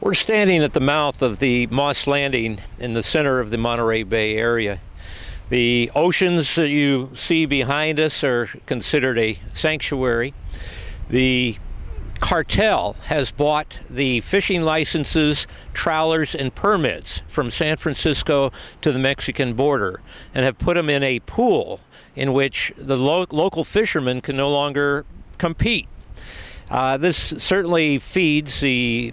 We're standing at the mouth of the Moss Landing in the center of the Monterey Bay area. The oceans that you see behind us are considered a sanctuary. The Cartel has bought the fishing licenses, trawlers, and permits from San Francisco to the Mexican border and have put them in a pool in which the local fishermen can no longer compete. This certainly feeds the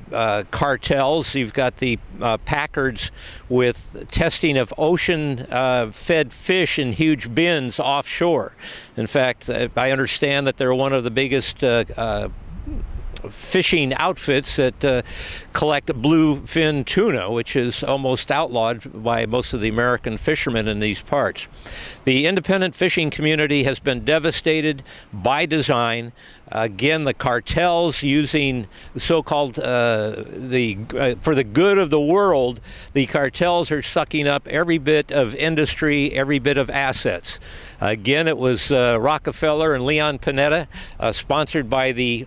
cartels. You've got the Packards with testing of ocean-fed fish in huge bins offshore. In fact, I understand that they're one of the biggest fishing outfits that collect bluefin tuna, which is almost outlawed by most of the American fishermen in these parts. The independent fishing community has been devastated by design. Again, the cartels using the so-called for the good of the world, the cartels are sucking up every bit of industry, every bit of assets. Again, it was Rockefeller and Leon Panetta, sponsored by the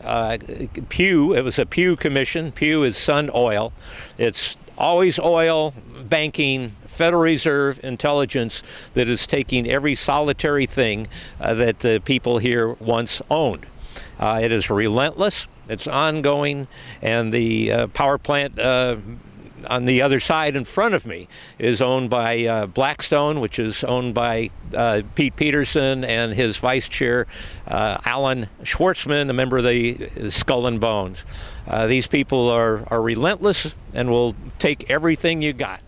Pew. It was a Pew Commission. Pew is Sun Oil. It's always oil, banking, Federal Reserve, intelligence that is taking every solitary thing that the people here once owned. It is relentless, it's ongoing, and the power plant on the other side in front of me is owned by Blackstone, which is owned by Pete Peterson and his vice chair, Alan Schwartzman, a member of the Skull and Bones. These people are relentless and will take everything you got.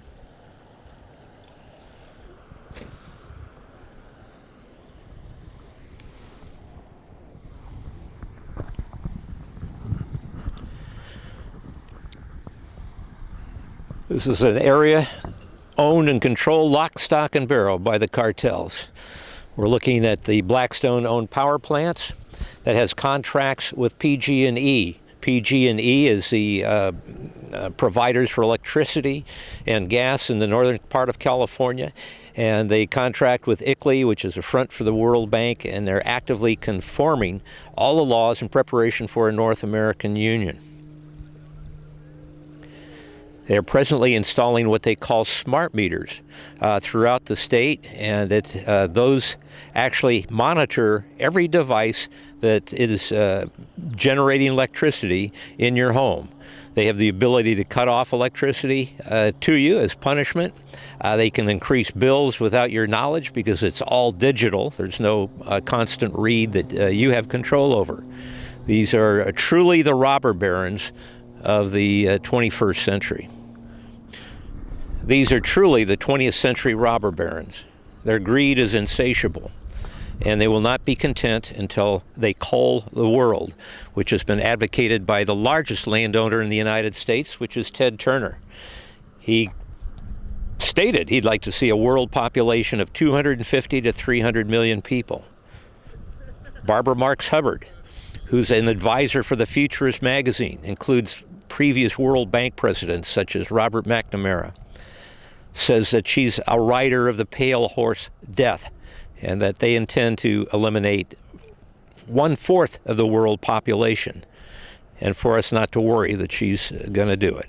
This is an area owned and controlled lock, stock, and barrel by the cartels. We're looking at the Blackstone-owned power plants that has contracts with PG&E. PG&E is the providers for electricity and gas in the northern part of California. And they contract with ICLEI, which is a front for the World Bank, and they're actively conforming all the laws in preparation for a North American Union. They are presently installing what they call smart meters throughout the state, and those actually monitor every device that is generating electricity in your home. They have the ability to cut off electricity to you as punishment. They can increase bills without your knowledge because it's all digital. There's no constant read that you have control over. These are truly the robber barons of the 21st century. These are truly the 20th century robber barons. Their greed is insatiable, and they will not be content until they cull the world, which has been advocated by the largest landowner in the United States, which is Ted Turner. He stated he'd like to see a world population of 250 to 300 million people. Barbara Marx Hubbard, who's an advisor for the Futurist magazine, includes previous World Bank presidents such as Robert McNamara, says that she's a rider of the pale horse death and that they intend to eliminate 1/4 of the world population, and for us not to worry that she's going to do it.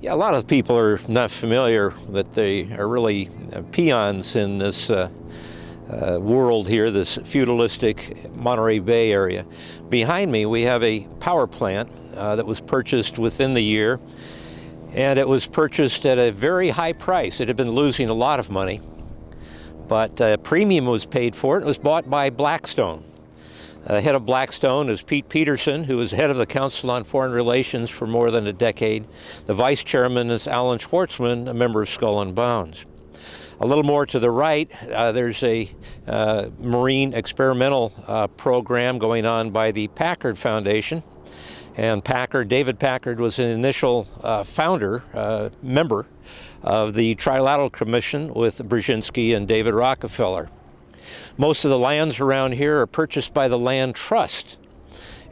Yeah, a lot of people are not familiar that they are really peons in this world here, this feudalistic Monterey Bay area. Behind me we have a power plant that was purchased within the year, and it was purchased at a very high price. It had been losing a lot of money, but a premium was paid for it. It was bought by Blackstone. Head of Blackstone is Pete Peterson, who was head of the Council on Foreign Relations for more than a decade. The vice chairman is Alan Schwartzman, a member of Skull and Bones. A little more to the right, there's a marine experimental program going on by the Packard Foundation. And David Packard was an initial member of the Trilateral Commission with Brzezinski and David Rockefeller. Most of the lands around here are purchased by the Land Trust.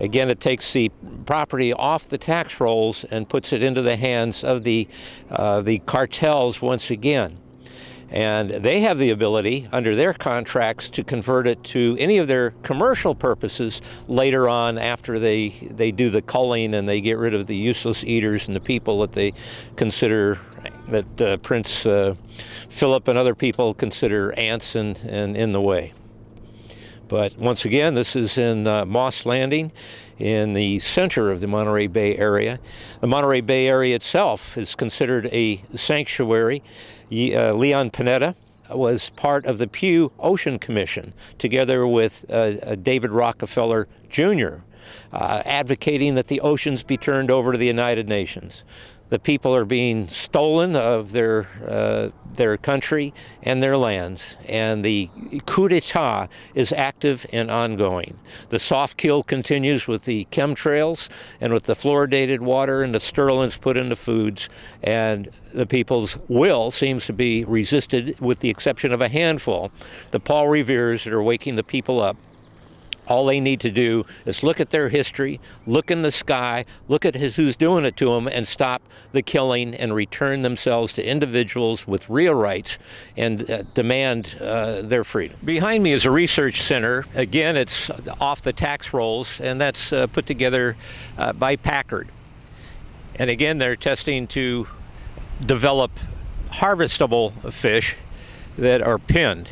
Again, it takes the property off the tax rolls and puts it into the hands of the cartels once again. And they have the ability, under their contracts, to convert it to any of their commercial purposes later on after they do the culling and they get rid of the useless eaters and the people that they consider, that Prince Philip and other people consider ants and in the way. But once again, this is in Moss Landing in the center of the Monterey Bay area. The Monterey Bay area itself is considered a sanctuary. Leon Panetta was part of the Pew Ocean Commission, together with David Rockefeller Jr., advocating that the oceans be turned over to the United Nations. The people are being stolen of their country and their lands, and the coup d'etat is active and ongoing. The soft kill continues with the chemtrails and with the fluoridated water and the sterolins put into foods, and the people's will seems to be resisted with the exception of a handful, the Paul Reveres, that are waking the people up. All they need to do is look at their history, look in the sky, look at who's doing it to them, and stop the killing and return themselves to individuals with real rights and demand their freedom. Behind me is a research center. Again, it's off the tax rolls, and that's put together by Packard. And again, they're testing to develop harvestable fish that are pinned.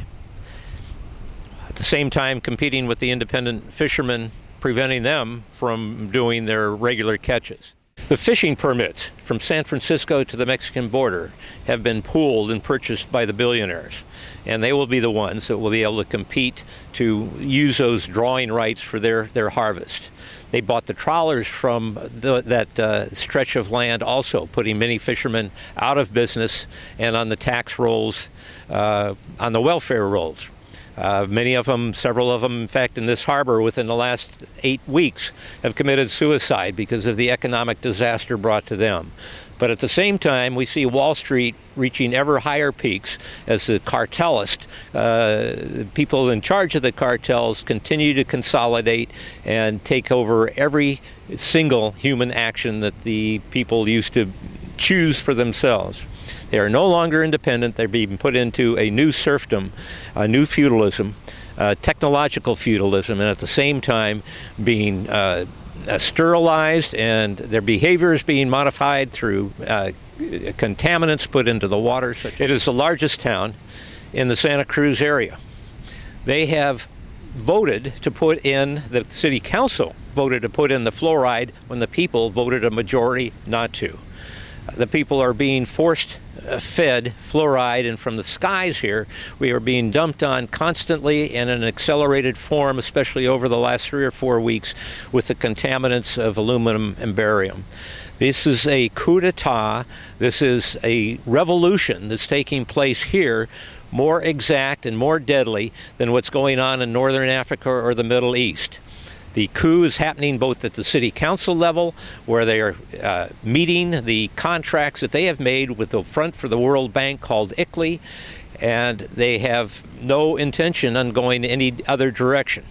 At the same time, competing with the independent fishermen, preventing them from doing their regular catches. The fishing permits from San Francisco to the Mexican border have been pooled and purchased by the billionaires, and they will be the ones that will be able to compete to use those drawing rights for their harvest. They bought the trawlers from that stretch of land also, putting many fishermen out of business and on the tax rolls, on the welfare rolls. Many of them, several of them, in fact, in this harbor within the last 8 weeks have committed suicide because of the economic disaster brought to them. But at the same time, we see Wall Street reaching ever higher peaks as the cartelist, people in charge of the cartels, continue to consolidate and take over every single human action that the people used to choose for themselves. They are no longer independent. They're being put into a new serfdom, a new feudalism, technological feudalism, and at the same time being sterilized, and their behavior is being modified through contaminants put into the water. It is the largest town in the Santa Cruz area. They have voted to put in, the city council voted to put in the fluoride when the people voted a majority not to. The people are being force-fed fluoride, and from the skies here, we are being dumped on constantly in an accelerated form, especially over the last 3 or 4 weeks, with the contaminants of aluminum and barium. This is a coup d'etat. This is a revolution that's taking place here, more exact and more deadly than what's going on in Northern Africa or the Middle East. The coup is happening both at the city council level, where they are meeting the contracts that they have made with the Front for the World Bank called ICLEI, and they have no intention on going any other direction.